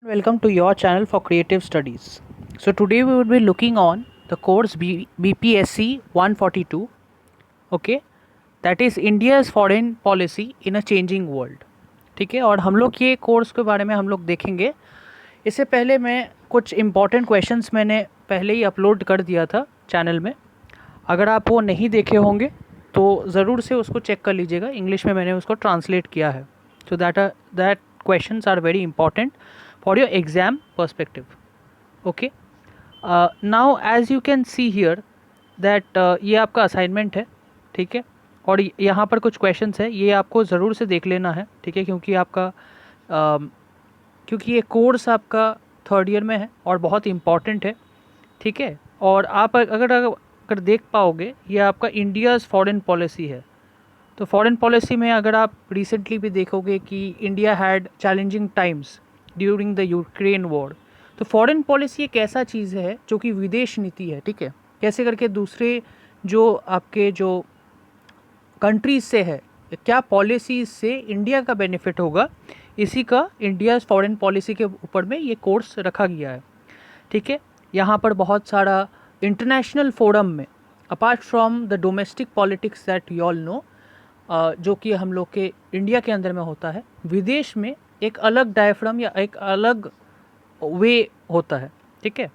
Welcome to your channel for creative studies. So today we will be looking on the course BPSC 142, okay, that is India's foreign policy in a changing world. ठीक है, और हम लोग ये course के बारे में हम लोग देखेंगे. इससे पहले मैं कुछ इम्पॉर्टेंट क्वेश्चंस मैंने पहले ही अपलोड कर दिया था चैनल में. अगर आप वो नहीं देखे होंगे तो ज़रूर से उसको चेक कर लीजिएगा. इंग्लिश में मैंने उसको ट्रांसलेट किया है. So that questions are very important for your exam perspective. Okay, now as you can see here that ये आपका असाइनमेंट है. ठीक है, और यहाँ पर कुछ क्वेश्चंस है, ये आपको ज़रूर से देख लेना है. ठीक है, क्योंकि आपका क्योंकि ये कोर्स आपका थर्ड ईयर में है और बहुत इम्पॉर्टेंट है. ठीक है, और आप अगर देख पाओगे, ये आपका इंडियाज़ फॉरेन पॉलिसी है. तो फॉरेन पॉलिसी में अगर आप रिसेंटली भी देखोगे कि India had challenging times during the Ukraine war. तो फॉरेन पॉलिसी एक ऐसा चीज़ है जो कि विदेश नीति है. ठीक है, कैसे करके दूसरे जो आपके जो कंट्रीज से है, क्या पॉलिसीज से इंडिया का बेनिफिट होगा, इसी का इंडिया फॉरेन पॉलिसी के ऊपर में ये कोर्स रखा गया है. ठीक है, यहाँ पर बहुत सारा इंटरनेशनल फोरम में apart from the domestic politics that you all know, जो कि हम लोग के इंडिया के अंदर में होता है, विदेश में एक अलग डायफ्राम या एक अलग वे होता है. ठीक है,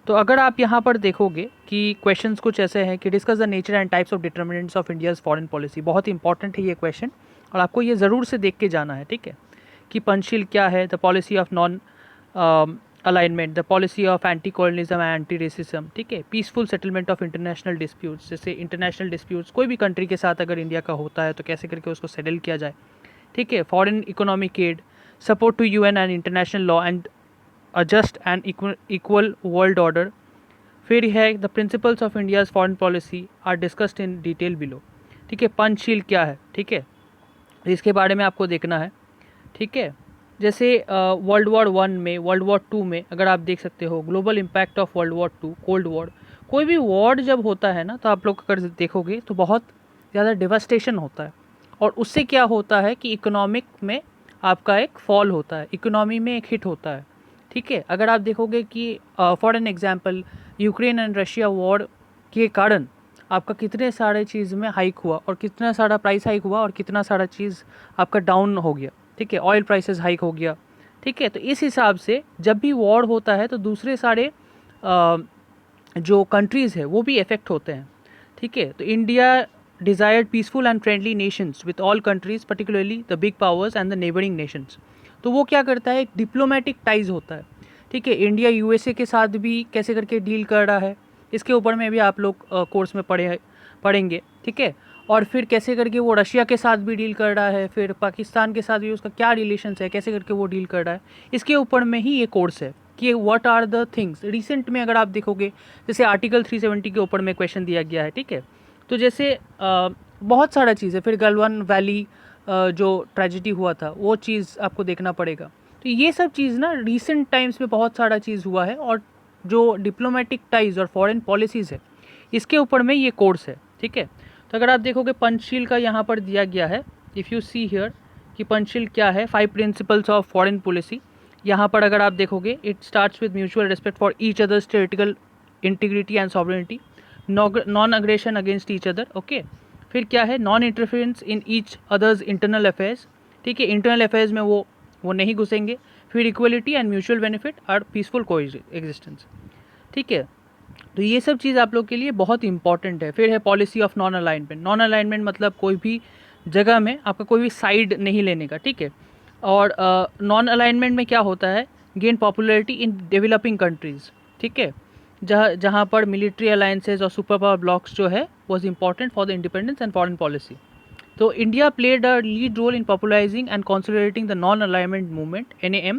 तो अगर आप यहाँ पर देखोगे कि क्वेश्चंस कुछ ऐसे हैं कि discuss the nature and types of determinants of India's foreign policy. बहुत इंपॉर्टेंट है ये क्वेश्चन और आपको ये ज़रूर से देख के जाना है. ठीक है, कि पंचशील क्या है, the policy of non alignment, the policy of anti colonialism and anti racism. ठीक है, peaceful settlement of international disputes, जैसे इंटरनेशनल डिस्प्यूट्स कोई भी कंट्री के साथ अगर इंडिया का होता है तो कैसे करके उसको सेटल किया जाए. ठीक है, foreign economic aid, support to UN and international law and a just and equal world order. फिर है the principles of India's foreign policy are discussed in detail below. ठीक है, पंचशील क्या है, ठीक है, इसके बारे में आपको देखना है. ठीक है, जैसे वर्ल्ड वॉर 1 में, वर्ल्ड वॉर 2 में अगर आप देख सकते हो, global impact of world war 2, cold war. कोई भी वॉर जब होता है ना, तो आप लोग अगर देखोगे तो बहुत ज़्यादा डिवास्टेशन होता है, और उससे क्या होता है कि इकोनॉमिक में आपका एक फॉल होता है, इकोनॉमी में एक हिट होता है. ठीक है, अगर आप देखोगे कि for an example Ukraine and Russia war के कारण आपका कितने सारे चीज़ में हाइक हुआ और कितना सारा प्राइस हाइक हुआ और कितना सारा चीज़ आपका डाउन हो गया. ठीक है, ऑयल प्राइसेस हाइक हो गया. ठीक है, तो इस हिसाब से जब भी वॉर होता है तो दूसरे सारे जो कंट्रीज़ है वो भी इफ़ेक्ट होते हैं. ठीक है, तो India desired peaceful and friendly nations with all countries, particularly the big powers and the neighboring nations. तो वो क्या करता है, एक डिप्लोमेटिक टाइज होता है. ठीक है, इंडिया यूएसए के साथ भी कैसे करके डील कर रहा है, इसके ऊपर में भी आप लोग कोर्स में पढ़ेंगे. ठीक है, और फिर कैसे करके वो रशिया के साथ भी डील कर रहा है, फिर पाकिस्तान के साथ भी उसका क्या रिलेशंस है, कैसे करके वो डील कर रहा है, इसके ऊपर में ही ये कोर्स है कि what are the things. Recent में अगर आप देखोगे, जैसे आर्टिकल 370 के ऊपर में क्वेश्चन दिया गया है. ठीक है, तो जैसे बहुत सारा चीज़ है. फिर गलवान वैली जो ट्रेजिडी हुआ था वो चीज़ आपको देखना पड़ेगा. तो ये सब चीज़ ना रिसेंट टाइम्स में बहुत सारा चीज़ हुआ है, और जो डिप्लोमेटिक टाइज और फॉरेन पॉलिसीज़ है इसके ऊपर में ये कोर्स है. ठीक है, तो अगर आप देखोगे पंचशील का यहाँ पर दिया गया है, इफ़ यू सी हियर कि पंचशील क्या है, 5 प्रिंसिपल्स ऑफ फॉरेन पॉलिसी. यहाँ पर अगर आप देखोगे, it starts with mutual respect for each others territorial integrity and sovereignty, non aggression against each other. Okay, फिर क्या है, non interference in each others internal affairs. ठीक है, इंटरनल अफेयर्स में वो नहीं घुसेंगे. फिर इक्वलिटी एंड म्यूचुअल बेनिफिट और पीसफुल को एग्जिस्टेंस. ठीक है, तो ये सब चीज़ आप लोग के लिए बहुत इंपॉर्टेंट है. फिर है policy of non alignment. Non alignment मतलब कोई भी जगह में आपका कोई भी साइड नहीं लेने का. ठीक है, और नॉन अलाइनमेंट में क्या होता है, gain popularity in developing countries. ठीक है, जहाँ पर मिलिट्री अलायंसेज और सुपर पावर ब्लॉक्स जो है was important for the independence and foreign policy. तो India played a lead role in popularising and consolidating the non alignment movement NAM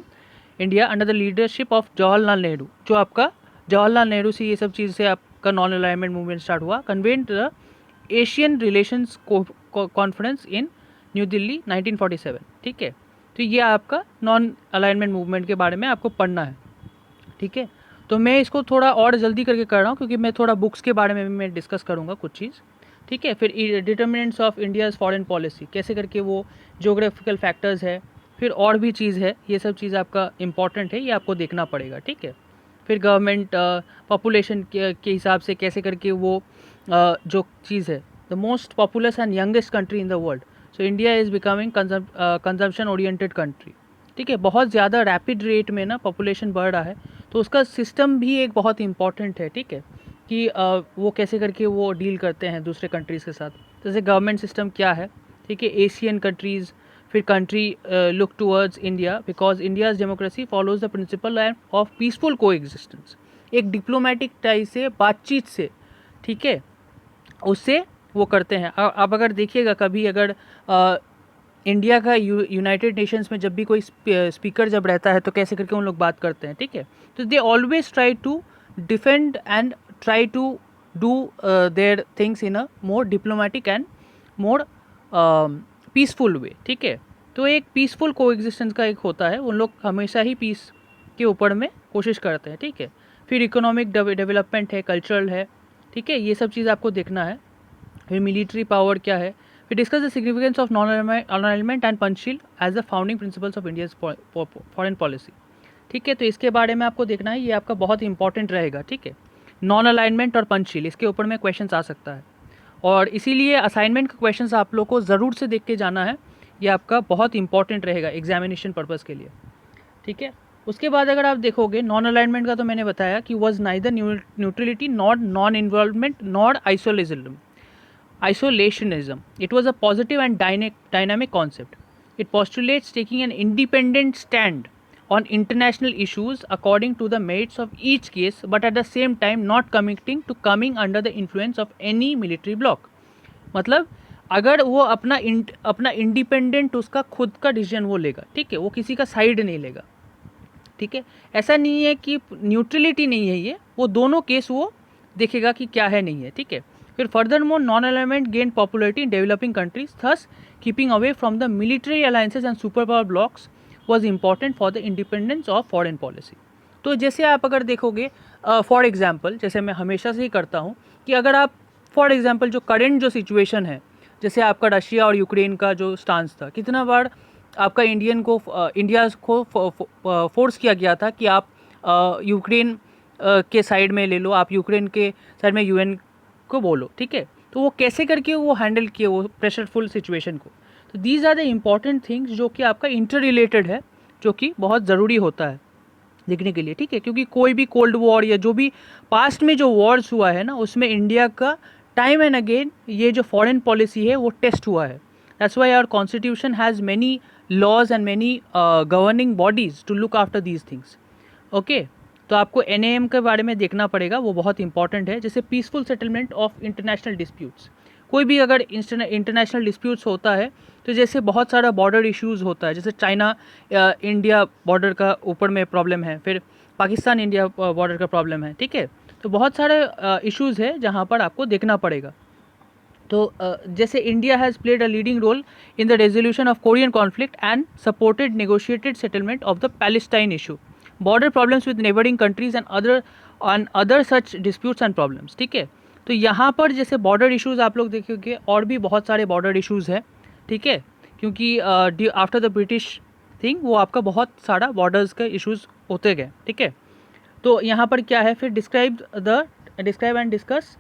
India under the leadership of Jawaharlal Nehru. जो आपका जवाहरलाल नेहरू से ये सब चीज़ से आपका नॉन अलाइनमेंट मूवमेंट स्टार्ट हुआ. Convent the Asian relations conference in new Delhi 1947. ठीक है, तो ये आपका नॉन अलाइनमेंट मूवमेंट के बारे में आपको पढ़ना है. ठीक है, तो मैं इसको थोड़ा और जल्दी करके कर रहा हूँ क्योंकि मैं थोड़ा बुक्स के बारे में भी मैं डिस्कस करूँगा कुछ चीज़. ठीक है, फिर determinants of India's foreign policy, कैसे करके वो जोग्राफिकल फैक्टर्स है, फिर और भी चीज़ है, ये सब चीज़ आपका इम्पॉर्टेंट है, ये आपको देखना पड़ेगा, ठीक है। फिर गवर्नमेंट पॉपुलेशन के हिसाब से कैसे करके वो जो चीज़ है, the most populous and youngest country in the world, so India is becoming consumption oriented country, ठीक है। बहुत ज़्यादा रैपिड रेट में ना पॉपुलेशन बढ़ रहा है, तो उसका सिस्टम भी एक बहुत इंपॉर्टेंट है, ठीक है, कि वो कैसे करके वो डील करते हैं दूसरे कंट्रीज़ के साथ। जैसे गवर्नमेंट सिस्टम क्या है, ठीक है, एशियन कंट्रीज़, फिर country look towards India because India's democracy follows the principle of peaceful को एग्जिस्टेंस, एक डिप्लोमेटिक टाइप से बातचीत से, ठीक है, उससे वो करते हैं। अब अगर देखिएगा कभी अगर इंडिया का यूनाइटेड नेशंस में जब भी कोई स्पीकर जब रहता है तो कैसे करके उन लोग बात करते हैं, ठीक है। तो they always try to defend and try to do their things in a more diplomatic and more peaceful way, ठीक है। तो एक पीसफुल को एग्जिस्टेंस का एक होता है, उन लोग हमेशा ही पीस के ऊपर में कोशिश करते हैं, ठीक है। फिर इकोनॉमिक डेवलपमेंट है, कल्चरल है, ठीक है, ये सब चीज़ आपको देखना है। फिर मिलिट्री पावर क्या है, फिर discuss the significance of non alignment and Panchsheel as the founding principles of India's foreign policy, ठीक है। तो इसके बारे में आपको देखना है, ये आपका बहुत इंपॉर्टेंट रहेगा, ठीक है। नॉन अलाइनमेंट और पंचशील, इसके ऊपर में क्वेश्चन आ सकता है, और इसीलिए असाइनमेंट का क्वेश्चन आप लोग को ज़रूर से देख के जाना है, ये आपका बहुत इंपॉर्टेंट रहेगा एग्जामिनेशन पर्पज़ के लिए, ठीक है। उसके बाद अगर आप देखोगे नॉन अलाइनमेंट का, तो मैंने बताया कि was neither neutrality not non involvement not isolationism. It was a positive and dynamic concept. It postulates taking an independent stand on international issues according to the merits of each case, but at the same time not coming under the influence of any military bloc. मतलब अगर वो अपना independent उसका खुद का decision वो लेगा, ठीक है, वो किसी का साइड नहीं लेगा, ठीक है। ऐसा नहीं है कि न्यूट्रलिटी नहीं है ये, वो दोनों केस वो देखेगा कि क्या है नहीं है, ठीक है। फिर further more non alignment gain popularity in developing countries, thus keeping away from the military alliances and super power blocks was important for the independence of foreign policy. तो जैसे आप अगर देखोगे फॉर एग्जाम्पल, जैसे मैं हमेशा से ही करता हूँ कि अगर आप फॉर एग्जाम्पल जो करेंट जो सिचुएशन है, जैसे आपका रशिया और यूक्रेन का जो स्टांस था, कितना बार आपका इंडिया को फोर्स किया गया था कि आप यूक्रेन के साइड में ले लो, आप यूक्रेन के साइड में यूएन को बोलो, ठीक है। तो वो कैसे करके वो हैंडल किए वो प्रेशरफुल सिचुएशन को। तो these are the important things जो कि आपका इंटर रिलेटेड है, जो कि बहुत ज़रूरी होता है देखने के लिए, ठीक है। क्योंकि कोई भी कोल्ड वॉर या जो भी पास्ट में जो वॉर्स हुआ है ना, उसमें इंडिया का टाइम एंड अगेन ये जो फॉरेन पॉलिसी है वो टेस्ट हुआ है। That's why our constitution has many laws and many governing bodies to look after these things, okay. तो आपको NAM के बारे में देखना पड़ेगा, वो बहुत इंपॉर्टेंट है। जैसे peaceful settlement of international disputes, कोई भी अगर इंटरनेशनल डिस्प्यूट्स होता है तो जैसे बहुत सारा बॉर्डर इश्यूज़ होता है, जैसे चाइना इंडिया बॉर्डर का ऊपर में प्रॉब्लम है, फिर पाकिस्तान इंडिया बॉर्डर का प्रॉब्लम है, ठीक है। तो बहुत सारे इश्यूज़ है जहाँ पर आपको देखना पड़ेगा। तो जैसे India has played a leading role in the resolution of Korean conflict and supported negotiated settlement of the Palestine issue, border problems with neighbouring countries and other such disputes and problems, ठीक है। तो यहाँ पर जैसे border issues आप लोग देखोगे, और भी बहुत सारे बॉर्डर इश्यूज़ हैं, ठीक है। क्योंकि आफ्टर द ब्रिटिश थिंग वो आपका बहुत सारा बॉर्डर्स के इश्यूज़ होते गए, ठीक है। तो यहाँ पर क्या है, फिर describe and discuss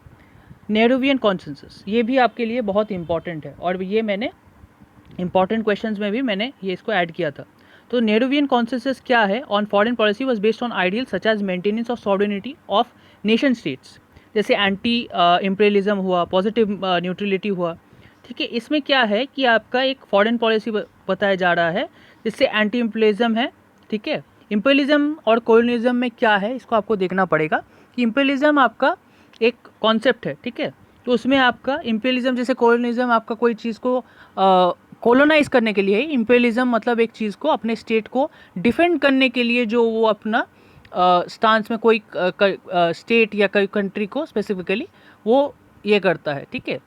Nehruvian consensus, ये भी आपके लिए बहुत इंपॉर्टेंट है, और ये मैंने इंपॉर्टेंट क्वेश्चंस में भी मैंने ये इसको ऐड किया था। तो नेहरूवियन कॉन्सेंसस क्या है on foreign policy was based on ideal such as maintenance of sovereignty of nation states, जैसे एंटी इम्पीरियलिज्म हुआ, पॉजिटिव न्यूट्रलिटी हुआ, ठीक है। इसमें क्या है कि आपका एक फॉरेन पॉलिसी बताया जा रहा है जिससे एंटी इम्पीरियलिज्म है, ठीक है। इम्पीरियलिज्म और कोलोनियलिज्म में क्या है, इसको आपको देखना पड़ेगा कि इम्पीरियलिज्म आपका एक कॉन्सेप्ट है, ठीक है। तो उसमें आपका इम्पीरियलिज्म, जैसे कोलोनियलिज्म आपका कोई चीज़ को कोलोनाइज करने के लिए, इम्पीरियलिज्म मतलब एक चीज़ को, अपने स्टेट को डिफेंड करने के लिए जो वो अपना स्टांस में कोई स्टेट या कोई कंट्री को स्पेसिफिकली वो ये करता है, ठीक है,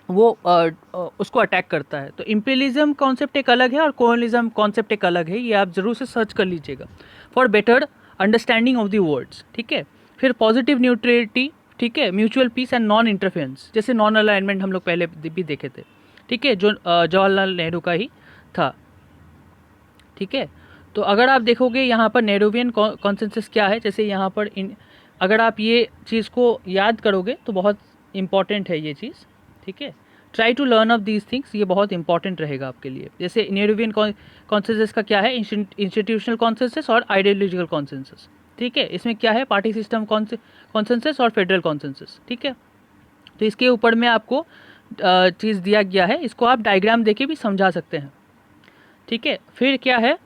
वो उसको अटैक करता है। तो इम्पीरियलिज्म कॉन्सेप्ट एक अलग है और कोलोनियलिज्म कॉन्सेप्ट एक अलग है, ये आप ज़रूर से सर्च कर लीजिएगा for better understanding of the words, ठीक है। फिर पॉजिटिव न्यूट्रलिटी, ठीक है, mutual peace and non interference, जैसे नॉन अलाइनमेंट हम लोग पहले भी देखे थे, ठीक है, जो जवाहरलाल नेहरू का ही था, ठीक है। तो अगर आप देखोगे यहाँ पर नेरोवियन कॉन्सेंसस क्या है, जैसे यहाँ पर अगर आप ये चीज़ को याद करोगे तो बहुत इंपॉर्टेंट है ये चीज़, ठीक है। Try to learn of these things, ये बहुत इंपॉर्टेंट रहेगा आपके लिए। जैसे नेरोवियन कॉन्सेंसस का क्या है, इंस्टीट्यूशनल कॉन्सेंसस और आइडियोलॉजिकल कॉन्सेंसस, ठीक है। इसमें क्या है, पार्टी सिस्टम कॉन्सेंसस और फेडरल कॉन्सेंसस, ठीक है। तो इसके ऊपर में आपको चीज़ दिया गया है, इसको आप डायग्राम देके भी समझा सकते हैं, ठीक है। फिर क्या है,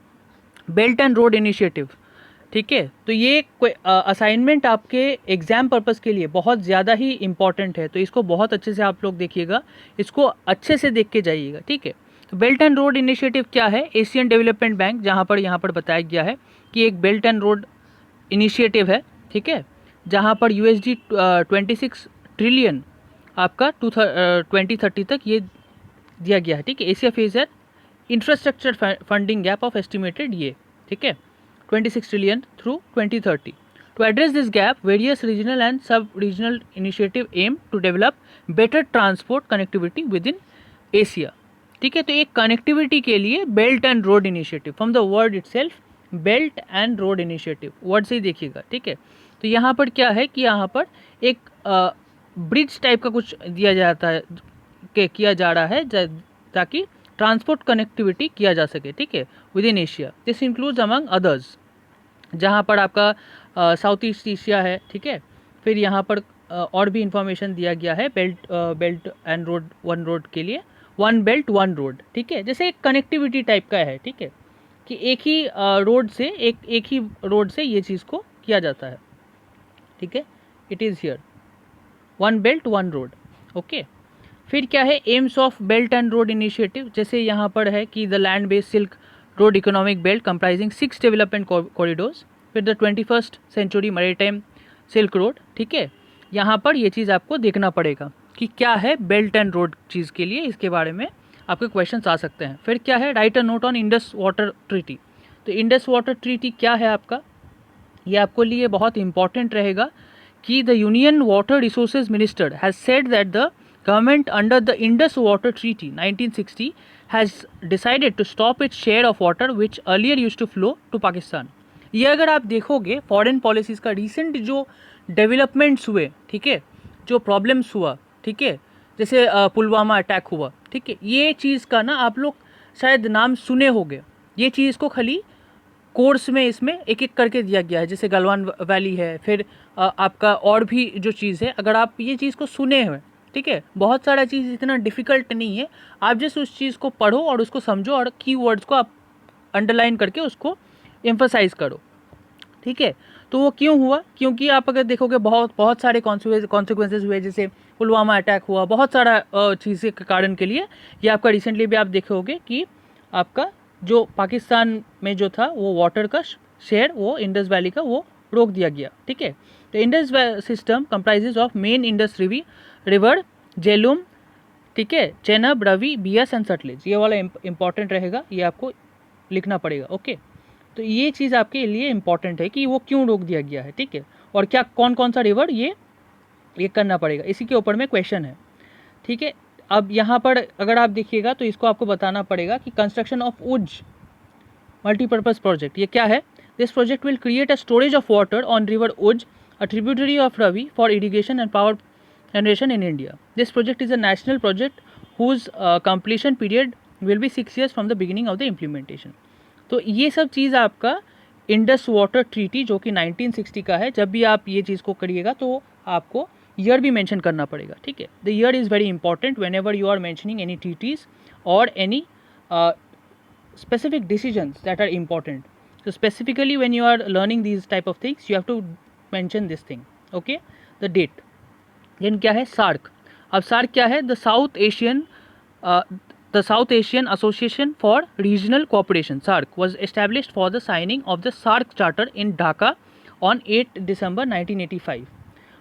बेल्ट एंड रोड इनिशिएटिव, ठीक है। तो ये कोई असाइनमेंट आपके एग्जाम पर्पस के लिए बहुत ज़्यादा ही इम्पॉर्टेंट है, तो इसको बहुत अच्छे से आप लोग देखिएगा, इसको अच्छे से देख के जाइएगा, ठीक है। तो बेल्ट एंड रोड इनिशिएटिव क्या है, एशियन डेवलपमेंट बैंक यहाँ पर बताया गया है कि एक बेल्ट एंड रोड इनिशिएटिव है, ठीक है, जहाँ पर USD 26 ट्रिलियन आपका 2030 तक ये दिया गया है, ठीक है। Asia phasor infrastructure funding gap of estimated ये, ठीक है, 26 trillion through 2030. To address this gap, various regional and sub-regional initiatives aim to develop better transport connectivity within Asia. ठीक है, तो एक कनेक्टिविटी के लिए belt and road initiative, from the word itself belt and road initiative, word से ही देखिएगा, ठीक है। तो यहाँ पर क्या है कि यहाँ पर एक ब्रिज टाइप का कुछ दिया जाता है, किया जा रहा है ताकि ट्रांसपोर्ट कनेक्टिविटी किया जा सके, ठीक है, with in Asia. This includes among others, जहाँ पर आपका साउथ ईस्ट एशिया है, ठीक है। फिर यहाँ पर और भी इंफॉर्मेशन दिया गया है belt and road, one road के लिए, वन बेल्ट वन रोड, ठीक है। जैसे एक कनेक्टिविटी टाइप का है, ठीक है, कि एक ही रोड से एक ही रोड से ये चीज़ को किया जाता है, ठीक है। It is here one belt one road, okay. फिर क्या है, aims of belt and road initiative, जैसे यहाँ पर है कि the land based silk road economic belt comprising 6 development corridors, फिर the 21st century maritime silk road, ठीक है। यहाँ पर ये चीज़ आपको देखना पड़ेगा कि क्या है बेल्ट एंड रोड चीज़ के लिए, इसके बारे में आपके क्वेश्चंस आ सकते हैं। फिर क्या है, right a note on Indus water treaty. तो इंडस वाटर ट्रीटी क्या है आपका, ये आपको लिए बहुत इंपॉर्टेंट रहेगा कि the union water resources minister has said that the government under the Indus Water Treaty 1960 has decided to stop its share of water which earlier used to flow to Pakistan. ये अगर आप देखोगे foreign policies का recent जो developments हुए, ठीक है, जो प्रॉब्लम्स हुआ, ठीक है, जैसे पुलवामा अटैक हुआ, ठीक है, ये चीज़ का ना आप लोग शायद नाम सुने होंगे, ये चीज़ को खाली कोर्स में इसमें एक एक करके दिया गया है, जैसे गलवान वैली है, फिर आपका और भी जो चीज़ है, अगर आप ये चीज़ को सुने हुए, ठीक है, बहुत सारा चीज़ इतना डिफ़िकल्ट नहीं है, आप जस्ट उस चीज़ को पढ़ो और उसको समझो और कीवर्ड्स को आप अंडरलाइन करके उसको एम्फसाइज करो, ठीक है। तो वो क्यों हुआ, क्योंकि आप अगर देखोगे बहुत सारे कॉन्सिक्वेंसेज हुए, जैसे पुलवामा अटैक हुआ, बहुत सारा चीज़ के कारण के लिए ये आपका रिसेंटली भी आप देखोगे कि आपका जो पाकिस्तान में जो था वो वाटर का शेयर, वो इंडस वैली का वो रोक दिया गया, ठीक है। तो Indus system comprises of main Indus river Jhelum, ठीक है, चेनाब, रवि, बियास एंड सतलेज, ये वाला इंपॉर्टेंट रहेगा, ये आपको लिखना पड़ेगा, ओके। तो ये चीज़ आपके लिए इंपॉर्टेंट है कि वो क्यों रोक दिया गया है, ठीक है, और क्या कौन कौन सा रिवर ये करना पड़ेगा, इसी के ऊपर में क्वेश्चन है, ठीक है। अब यहाँ पर अगर आप देखिएगा तो इसको आपको बताना पड़ेगा कि construction of Ujh multipurpose project, ये क्या है। This project will create a storage of water on river Ujh, a tributary of Ravi, for irrigation and power generation in India. This project is a national project whose completion period will be 6 years from the beginning of the implementation. तो ये सब चीज़ आपका Indus water treaty जो कि 1960 का है, जब भी आप ये चीज़ को करिएगा तो आपको ईयर भी मेंशन करना पड़ेगा, ठीक है। The year is very important whenever you are mentioning any treaties और any specific decisions that are important. So specifically when you are learning these type of things, you have to mention this thing, okay, the date. Then क्या है, SAARC. अब SAARC क्या है, the South Asian Association for Regional Cooperation, SAARC was established for the signing of the SAARC charter in Dhaka on 8 December 1985.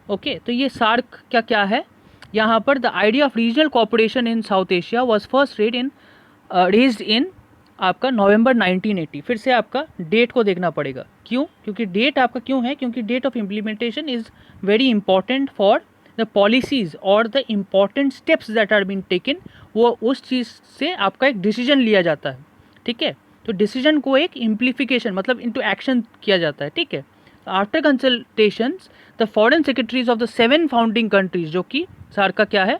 Okay, तो ये SAARC क्या है, यहाँ पर the idea of regional cooperation in south Asia was first raised in आपका नवंबर 1980। फिर से आपका डेट को देखना पड़ेगा, क्यों, क्योंकि डेट आपका क्यों है, क्योंकि date of implementation is very important for the policies और the important steps that are been taken, वो उस चीज़ से आपका एक डिसीजन लिया जाता है, ठीक है। तो डिसीजन को एक इम्प्लीफिकेशन मतलब इनटू एक्शन किया जाता है, ठीक है। After consultations the foreign secretaries of the 7 founding countries, जो कि सार्क का क्या है,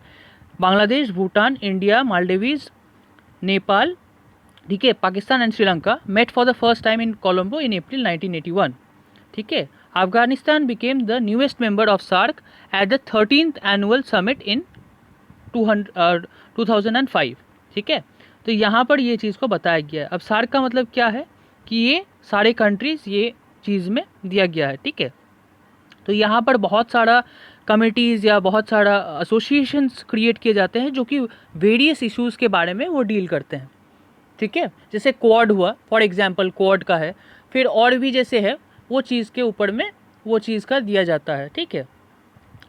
बांग्लादेश, भूटान, इंडिया, मालदीव्स, नेपाल, ठीक है, Pakistan and Sri Lanka, met for the first time in Colombo in April 1981, ठीक है। Afghanistan became the newest member of SAARC at the 13th annual summit in 2005, ठीक है। तो यहाँ पर ये चीज़ को बताया गया है। अब सार्क का मतलब क्या है कि ये सारे कंट्रीज़ ये चीज़ में दिया गया है, ठीक है। तो यहाँ पर बहुत सारा कमिटीज़ या बहुत सारा एसोसिएशंस क्रिएट किए जाते हैं जो कि वेरियस इश्यूज़ के बारे में वो डील करते हैं, ठीक है। जैसे क्वाड हुआ, फॉर एग्जांपल क्वाड का है, फिर और भी जैसे है वो चीज़ के ऊपर में वो चीज़ का दिया जाता है, ठीक है।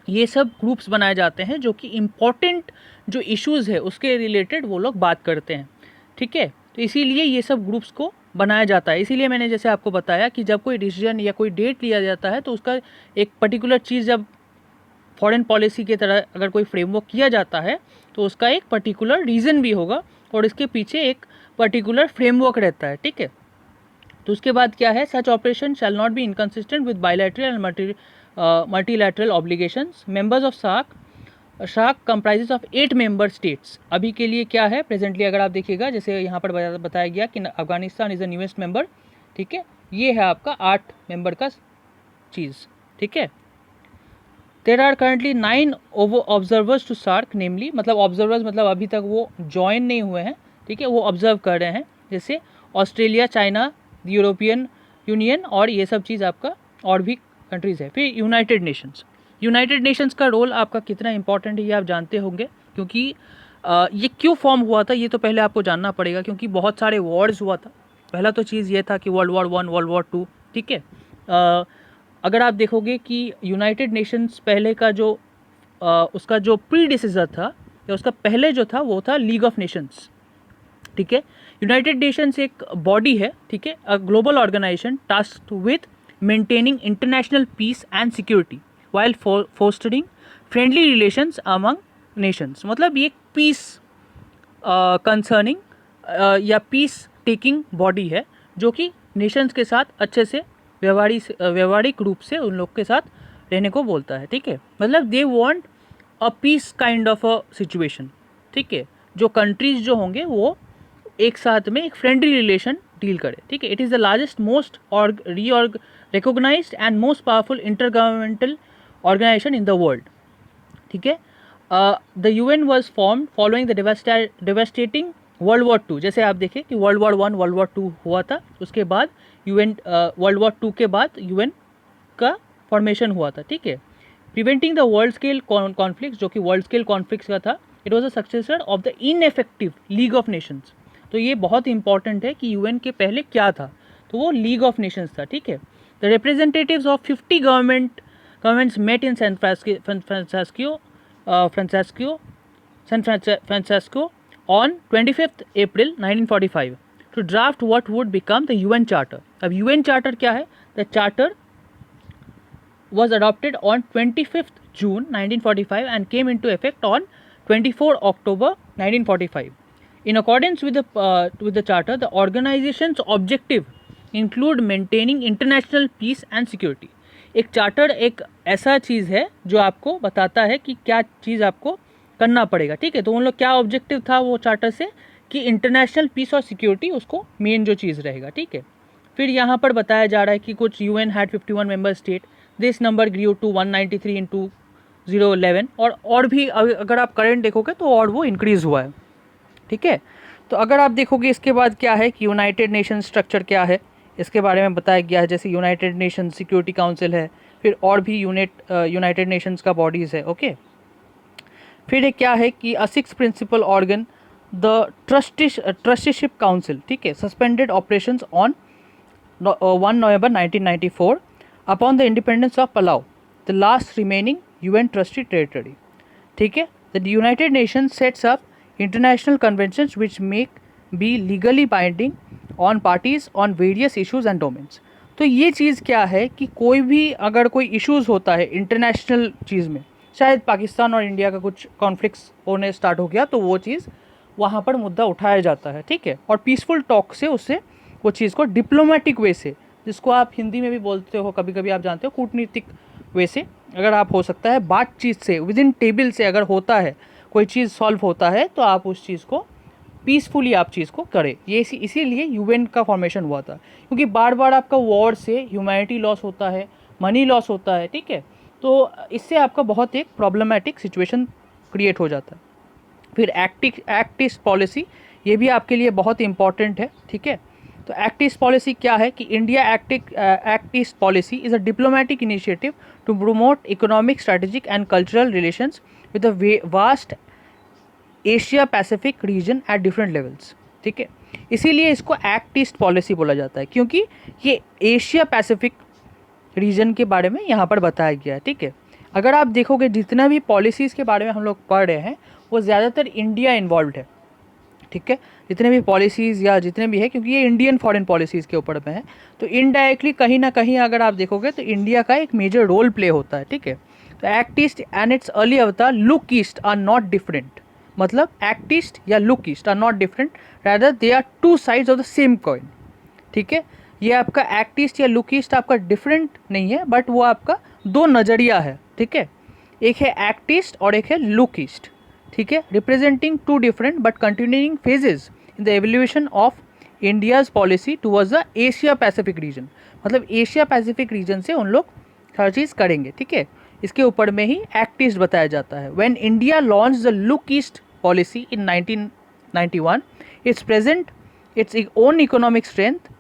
ये सब ग्रुप्स बनाए जाते हैं जो कि इम्पॉर्टेंट जो इश्यूज़ है उसके रिलेटेड वो लोग बात करते हैं, ठीक है। तो इसीलिए ये सब ग्रुप्स को बनाया जाता है। इसीलिए मैंने जैसे आपको बताया कि जब कोई डिसीजन या कोई डेट लिया जाता है तो उसका एक पर्टिकुलर चीज़, जब फॉरेन पॉलिसी की तरह अगर कोई फ्रेमवर्क किया जाता है तो उसका एक पर्टिकुलर रीज़न भी होगा और इसके पीछे एक पर्टिकुलर फ्रेमवर्क रहता है, ठीक है। तो उसके बाद क्या है, such operation shall not be inconsistent with bilateral and multilateral obligations. Members of SAARC comprises of 8 member states. अभी के लिए क्या है प्रेजेंटली, अगर आप देखिएगा जैसे यहाँ पर बताया गया कि Afghanistan is the newest member, ठीक है। ये है आपका 8 मेंबर का चीज़, ठीक है। There are currently 9 observers to SAARC, namely मतलब ऑब्जर्वर्स मतलब अभी तक वो ज्वाइन नहीं हुए हैं, ठीक है, वो ऑब्जर्व कर रहे हैं, जैसे ऑस्ट्रेलिया, चाइना, यूरोपियन यूनियन और ये सब चीज़ आपका और भी कंट्रीज़ है। फिर यूनाइटेड नेशंस का रोल आपका कितना इंपॉर्टेंट है ये आप जानते होंगे, क्योंकि ये क्यों फॉर्म हुआ था ये तो पहले आपको जानना पड़ेगा, क्योंकि बहुत सारे वॉर्स हुआ था। पहला तो चीज़ ये था कि वर्ल्ड वॉर 1, वर्ल्ड वॉर 2, ठीक है। अगर आप देखोगे कि यूनाइटेड नेशंस पहले का जो उसका जो प्रीडिसेसर था या उसका पहले जो था वो था लीग ऑफ नेशंस, ठीक है। यूनाइटेड नेशंस एक बॉडी है, ठीक है, a global organisation tasked with maintaining international peace and security while fostering friendly relations among nations. मतलब ये पीस कंसर्निंग या पीस टेकिंग बॉडी है जो कि नेशंस के साथ अच्छे से व्यवहारिक रूप से उन लोग के साथ रहने को बोलता है, ठीक है। मतलब they want a peace kind of a situation, ठीक है। जो कंट्रीज जो होंगे वो एक साथ में एक फ्रेंडली रिलेशन डील करे, ठीक है। It is the largest most recognised and most powerful intergovernmental organisation in the world, ठीक है। The UN was form following the devastating world war 2। जैसे आप देखें कि वर्ल्ड वॉर 1, वर्ल्ड वॉर 2 हुआ था, उसके बाद यूएन वर्ल्ड वॉर 2 के बाद यूएन का फॉर्मेशन हुआ था, ठीक है। Preventing the world scale conflict, जो कि वर्ल्ड स्केल कॉन्फ्लिक्ट का था। It was a successor of the ineffective League of Nations. तो ये बहुत इंपॉर्टेंट है कि यूएन के पहले क्या था, तो वो लीग ऑफ नेशंस था, ठीक है। The representatives of 50 governments met in San Francisco on 25th April 1945 to draft what would become the UN Charter. अब UN Charter क्या है? The Charter was adopted on 25th June 1945 and came into effect on 24 October 1945. In accordance with the Charter, the organization's objective include maintaining international peace and security. एक charter एक ऐसा चीज़ है जो आपको बताता है कि क्या चीज़ आपको करना पड़ेगा, ठीक है। तो उन लोग क्या ऑब्जेक्टिव था वो चार्टर से कि इंटरनेशनल पीस और सिक्योरिटी उसको मेन जो चीज़ रहेगा, ठीक है। फिर यहाँ पर बताया जा रहा है कि कुछ UN had 51 member state, this number grew to 193 in 2011 और भी अगर आप करंट देखोगे तो और वो इंक्रीज़ हुआ है, ठीक है। तो अगर आप देखोगे इसके बाद क्या है कि यूनाइटेड नेशन स्ट्रक्चर क्या है इसके बारे में बताया गया है। जैसे यूनाइटेड नेशन सिक्योरिटी काउंसिल है, फिर और भी यूनाइटेड नेशंस का बॉडीज़ है, ओके। फिर एक क्या है कि a 6th principal organ the trusteeship council, ठीक है, suspended operations on 1 November 1994 upon the independence of Palau, the last remaining UN trustee territory, ठीक है। The United Nation sets up international conventions which make be legally binding on parties on various issues and domains. तो ये चीज़ क्या है कि कोई भी अगर कोई इश्यूज़ होता है इंटरनेशनल चीज़ में, शायद पाकिस्तान और इंडिया का कुछ कॉन्फ्लिक्ट्स होने स्टार्ट हो गया तो वो चीज़ वहाँ पर मुद्दा उठाया जाता है, ठीक है, और पीसफुल टॉक से उससे वो चीज़ को डिप्लोमेटिक वे से, जिसको आप हिंदी में भी बोलते हो, कभी कभी आप जानते हो कूटनीतिक वे से, अगर आप हो सकता है बातचीत से, विद इन टेबल से अगर होता है कोई चीज़ सॉल्व होता है, तो आप उस चीज़ को पीसफुली आप चीज़ को करें। ये इसीलिए यूएन का फॉर्मेशन हुआ था, क्योंकि बार बार आपका वॉर से ह्यूमैनिटी लॉस होता है, मनी लॉस होता है, ठीक है। तो इससे आपका बहुत एक प्रॉब्लमेटिक सिचुएशन क्रिएट हो जाता है। फिर एक्ट ईस्ट पॉलिसी, ये भी आपके लिए बहुत इंपॉर्टेंट है, ठीक है। तो एक्ट ईस्ट पॉलिसी क्या है कि India act east policy is a diplomatic initiative to promote economic, strategic and cultural relations with a vast Asia Pacific region at different levels, ठीक है। इसीलिए इसको एक्ट ईस्ट पॉलिसी बोला जाता है, क्योंकि ये एशिया पैसिफिक रीजन के बारे में यहाँ पर बताया गया है, ठीक है। अगर आप देखोगे जितना भी पॉलिसीज़ के बारे में हम लोग पढ़ रहे हैं वो ज़्यादातर इंडिया इन्वॉल्व है, ठीक है। जितने भी पॉलिसीज़ या जितने भी है, क्योंकि ये इंडियन फॉरेन पॉलिसीज़ के ऊपर में है, तो इनडायरेक्टली कहीं ना कहीं अगर आप देखोगे तो इंडिया का एक मेजर रोल प्ले होता है, ठीक है। तो act east and its early avatar look east are not different, मतलब एक्ट ईस्ट या look east are not different, rather they are two sides of the same coin, ठीक है। ये आपका एक्ट ईस्ट या लुक ईस्ट आपका different नहीं है, बट वो आपका दो नज़रिया है, ठीक है। एक है एक्ट ईस्ट और एक है लुक ईस्ट, ठीक है, representing two different but continuing phases in the evolution of India's policy towards the Asia Pacific reason, मतलब एशिया पैसिफिक रीजन से उन लोग हर चीज़ करेंगे, ठीक है। इसके ऊपर में ही एक्ट ईस्ट बताया जाता है। When India launch the look east policy in 1991, it's present its own economic strength,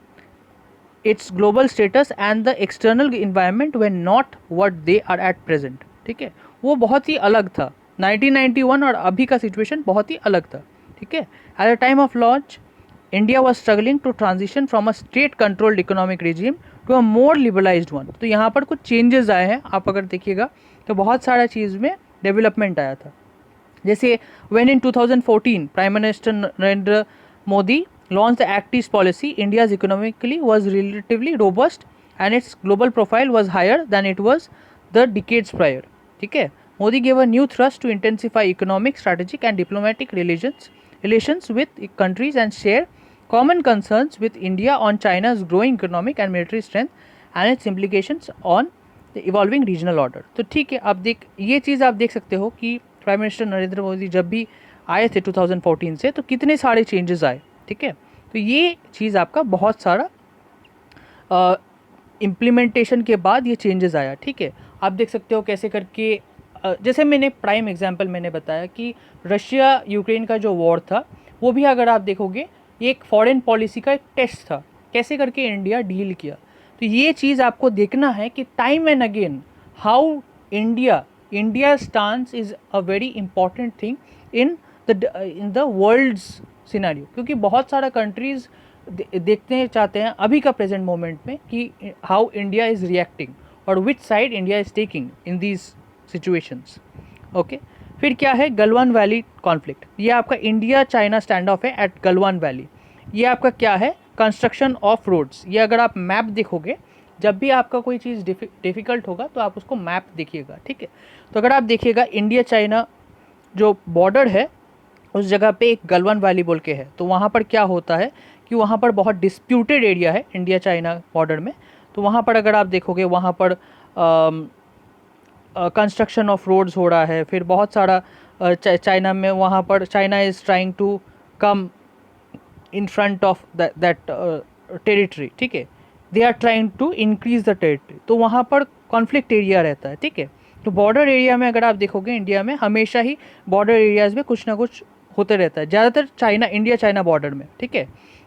its global status and the external environment were not what they are at present, ठीक है। वो बहुत ही अलग था 1991 और अभी का सिचुएशन बहुत ही अलग था, ठीक है। At the time of launch India was struggling to transition from a state controlled economic regime to a more liberalised one. तो यहाँ पर कुछ चेंजेस आए हैं, आप अगर देखिएगा तो बहुत सारा चीज़ में डेवलपमेंट आया था। जैसे when in 2014 Prime Minister Narendra Modi launched the Act East policy, India's economically was relatively robust and its global profile was higher than it was the decades prior, ठीक है। Modi gave a new thrust to intensify economic, strategic and diplomatic relations with countries and share common concerns with India on China's growing economic and military strength and its implications on the evolving regional order। तो ठीक है, आप ये चीज़ आप देख सकते हो कि प्राइम मिनिस्टर नरेंद्र मोदी जब भी आए थे 2014 से, तो कितने सारे चेंजेस आए, ठीक है। तो ये चीज़ आपका बहुत सारा इम्प्लीमेंटेशन के बाद ये चेंजेस आया, ठीक है। आप देख सकते हो कैसे करके जैसे मैंने प्राइम एग्जांपल मैंने बताया कि रशिया यूक्रेन का जो वॉर था, वो भी अगर आप देखोगे ये एक फॉरेन पॉलिसी का एक टेस्ट था, कैसे करके इंडिया डील किया। तो ये चीज़ आपको देखना है कि time and again how India's stance is a very important thing in the world's scenario, क्योंकि बहुत सारा कंट्रीज़ देखते चाहते हैं अभी का प्रेजेंट मोमेंट में कि हाउ इंडिया इज़ रिएक्टिंग और which side India is taking in these situations, okay. फिर क्या है गलवान वैली कॉन्फ्लिक्ट, ये आपका इंडिया चाइना स्टैंड ऑफ है एट गलवान वैली। ये आपका क्या है कंस्ट्रक्शन ऑफ रोड्स। ये अगर आप मैप देखोगे, जब भी आपका कोई चीज़ डिफ़िकल्ट होगा तो आप उसको मैप देखिएगा, ठीक है। तो अगर आप देखिएगा इंडिया चाइना जो बॉर्डर है उस जगह पे एक गलवान वैली बोल के है, तो वहाँ पर क्या होता है कि वहाँ पर बहुत डिस्प्यूटेड एरिया है इंडिया चाइना बॉर्डर में। तो वहाँ पर अगर आप देखोगे वहाँ पर कंस्ट्रक्शन ऑफ रोड्स हो रहा है। फिर बहुत सारा चाइना में वहाँ पर China is trying to come in front of that territory, ठीक है। They are trying to increase the territory, तो वहाँ पर कॉन्फ्लिक्ट एरिया रहता है, ठीक है। तो बॉर्डर एरिया में अगर आप देखोगे इंडिया में हमेशा ही बॉर्डर एरियाज़ में कुछ ना कुछ होते रहता है, ज़्यादातर इंडिया चाइना बॉर्डर में, ठीक है।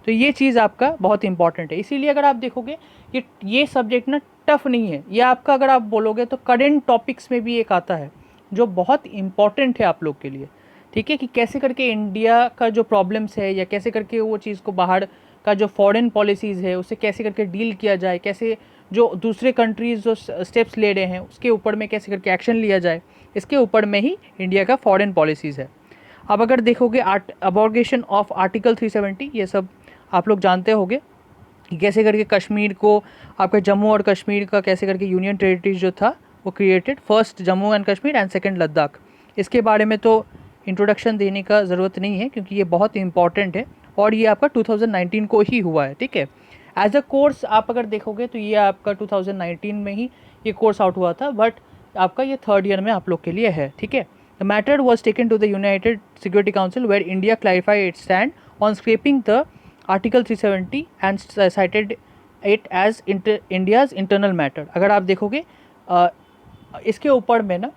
तो ये चीज़ आपका बहुत इंपॉर्टेंट है। इसीलिए अगर आप देखोगे कि ये सब्जेक्ट ना टफ नहीं है, ये आपका अगर आप बोलोगे तो करेंट टॉपिक्स में भी एक आता है जो बहुत इंपॉर्टेंट है आप लोग के लिए, ठीक है। कि कैसे करके इंडिया का जो प्रॉब्लम्स है या कैसे करके वो चीज़ को बाहर का जो फॉरेन पॉलिसीज़ है उससे कैसे करके डील किया जाए, कैसे जो दूसरे कंट्रीज़ जो स्टेप्स ले रहे हैं उसके ऊपर में कैसे करके एक्शन लिया जाए, इसके ऊपर में ही इंडिया का फॉरेन पॉलिसीज़ है। अब अगर देखोगे अबॉर्गेशन ऑफ आर्टिकल 370, ये सब आप लोग जानते होंगे कि कैसे करके कश्मीर को आपका जम्मू और कश्मीर का कैसे करके यूनियन टेरिटरीज जो था वो created, first Jammu and Kashmir and second Ladakh. इसके बारे में तो इंट्रोडक्शन देने का ज़रूरत नहीं है क्योंकि ये बहुत इंपॉर्टेंट है और ये आपका 2019 को ही हुआ है, ठीक है। एज अ कोर्स आप अगर देखोगे तो ये आपका 2019 में ही ये कोर्स आउट हुआ था, बट आपका ये 3rd ईयर में आप लोग के लिए है, ठीक है। The matter was taken to the united security council where India clarify its stand on scrapping the article 370 and cited it as India's internal matter. अगर आप देखोगे इसके ऊपर में ना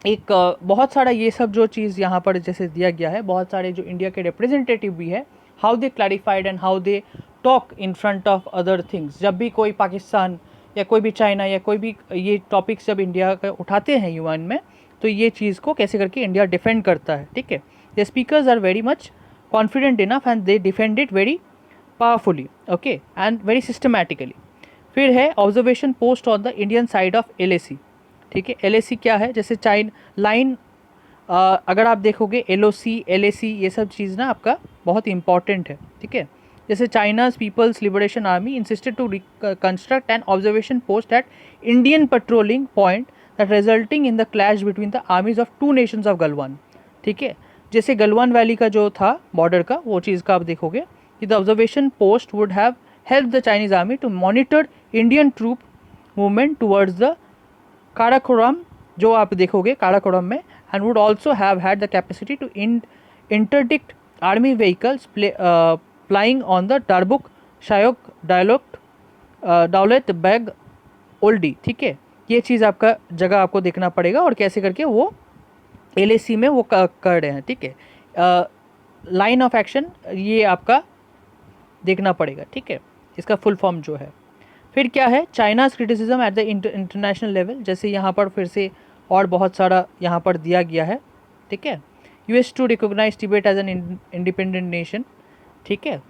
एक बहुत सारा ये सब जो चीज़ यहाँ पर जैसे दिया गया है, बहुत सारे जो इंडिया के रिप्रेजेंटेटिव भी है, how they clarified and how they talk in front of other things. जब भी कोई पाकिस्तान या कोई भी चाइना या कोई भी ये टॉपिक्स जब इंडिया के उठाते हैं यूएन में, तो ये चीज़ को कैसे करके इंडिया डिफेंड करता है, ठीक है। The speakers are very much confident enough and they defend it very powerfully, okay, and very systematically. फिर है observation post on the Indian side of LAC, ठीक है। LAC क्या है, जैसे चाइन लाइन अगर आप देखोगे LOC LAC ये सब चीज़ ना आपका बहुत इंपॉर्टेंट है, ठीक है। जैसे China's People's Liberation Army insisted to construct an observation post at Indian patrolling point that resulting in the clash between the armies of 2 nations of Galwan, ठीक है। जैसे गलवान वैली का जो था बॉर्डर का, वो चीज़ का आप देखोगे कि the observation post would have help the Chinese army to monitor Indian troop movement towards the Karakoram, जो आप देखोगे काराकोरम में, and would also have had the capacity to interdict army vehicles plying on the Darbuk Shyok Daulat Beg Oldi, ठीक है। ये चीज़ आपका जगह आपको देखना पड़ेगा और कैसे करके वो LAC में वो कर रहे हैं, ठीक है। लाइन ऑफ एक्शन ये आपका देखना पड़ेगा, ठीक है, इसका फुल फॉर्म जो है। फिर क्या है, China's criticism at the international level, जैसे यहाँ पर फिर से और बहुत सारा यहाँ पर दिया गया है, ठीक है। US to recognize Tibet as an independent nation, ठीक है।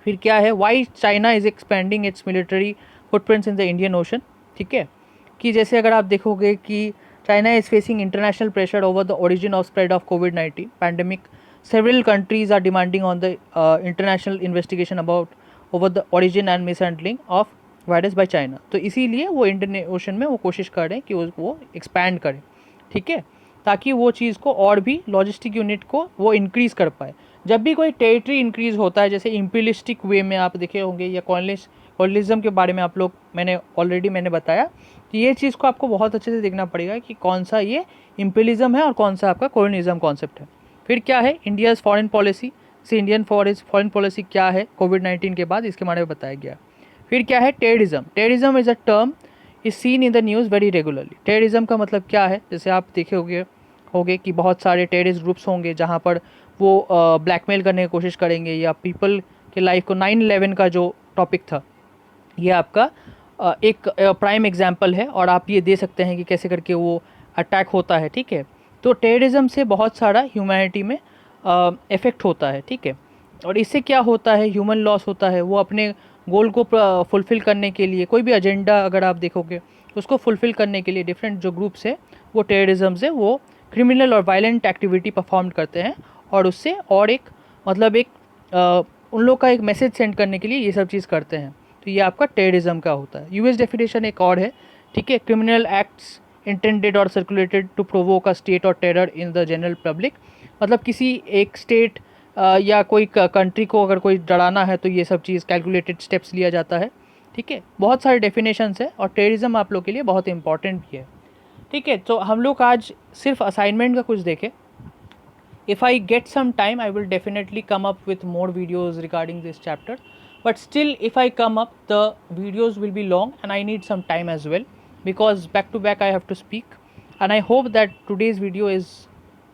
फिर क्या है, why China is expanding its military footprints in the Indian Ocean, ठीक है। कि जैसे अगर आप देखोगे कि China is facing international pressure over the origin of spread of COVID-19 pandemic, several countries are demanding on the international investigation about over the origin and mishandling of virus by China. तो इसीलिए वो Indian ocean में वो कोशिश कर रहे हैं कि वो एक्सपैंड करें, ठीक है, ताकि वो चीज़ को और भी लॉजिस्टिक यूनिट को वो इंक्रीज़ कर पाए। जब भी कोई टेरिटरी इंक्रीज़ होता है, जैसे इम्पीरियलिस्टिक वे में आप देखे होंगे, या कॉलोनिज्म के बारे में आप लोग मैंने बताया, कि ये चीज़ को आपको बहुत अच्छे से देखना पड़ेगा कि कौन सा ये इम्पीरियलिज्म है और कौन सा आपका कॉलोनिज्म कॉन्सेप्ट है। फिर क्या है, इंडियाज़ फॉरेन पॉलिसी, से इंडियन फॉरेन पॉलिसी क्या है COVID-19 के बाद, इसके बारे में बताया गया। फिर क्या है, terrorism. Terrorism is a term is seen in the news very regularly. Terrorism का मतलब क्या है, जैसे आप देखे होगे कि बहुत सारे टेररिस्ट ग्रुप्स होंगे जहाँ पर वो ब्लैकमेल करने की कोशिश करेंगे, या पीपल के लाइफ को 9/11 का जो टॉपिक था, ये आपका एक प्राइम एग्जाम्पल है, और आप ये दे सकते हैं कि कैसे करके वो अटैक होता है, ठीक है। तो टेररिज्म से बहुत सारा ह्यूमैनिटी में इफ़ेक्ट होता है, ठीक है। और इससे क्या होता है, ह्यूमन लॉस होता है। वो अपने गोल को फुलफ़िल करने के लिए, कोई भी एजेंडा अगर आप देखोगे उसको फुलफ़िल करने के लिए डिफरेंट जो ग्रुप्स है वो टेररिज्म से वो क्रिमिनल और वायलेंट एक्टिविटी परफॉर्म करते हैं, और उससे और एक मतलब एक उन लोग का एक मैसेज सेंड करने के लिए ये सब चीज़ करते हैं। तो ये आपका टेररिज्म का होता है। US डेफिनेशन एक और है, ठीक है, criminal acts intended or circulated to provoke a state or terror in the general public. मतलब किसी एक स्टेट या कोई कंट्री को अगर कोई डराना है तो ये सब चीज़ कैलकुलेटेड स्टेप्स लिया जाता है, ठीक है। बहुत सारे डेफिनेशंस है, और टेररिज्म आप लोग के लिए बहुत इंपॉर्टेंट भी है, ठीक है। तो हम लोग आज सिर्फ असाइनमेंट का कुछ देखें। If I get some time, I will definitely come up with more videos regarding this chapter. But still, if I come up, the videos will be long and I need some time as well, because back to back I have to speak. And I hope that today's video is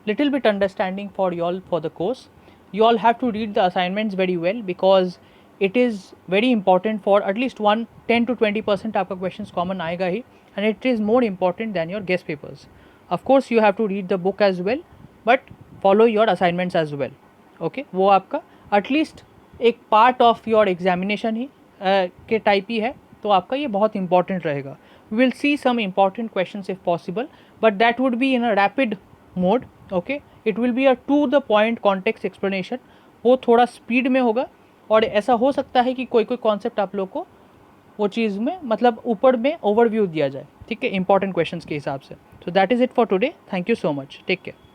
little bit understanding for you all for the course. You all have to read the assignments very well, because it is very important for at least 10 to 20% आपका questions common आएगा ही, and it is more important than your guest papers. Of course, you have to read the book as well, but follow your assignments as well, okay. वो आपका at least एक part of your examination ही के type ही है, तो आपका ये बहुत इंपॉर्टेंट रहेगा। We will see some important questions if possible, but that would be in a rapid mode, okay. It will be a to the point context explanation, वो थोड़ा स्पीड में होगा, और ऐसा हो सकता है कि कोई कॉन्सेप्ट आप लोग को वो चीज़ में मतलब ऊपर में ओवरव्यू दिया जाए, ठीक है, इंपॉर्टेंट क्वेश्चंस के हिसाब से। So that is it for today. Thank you so much, take care.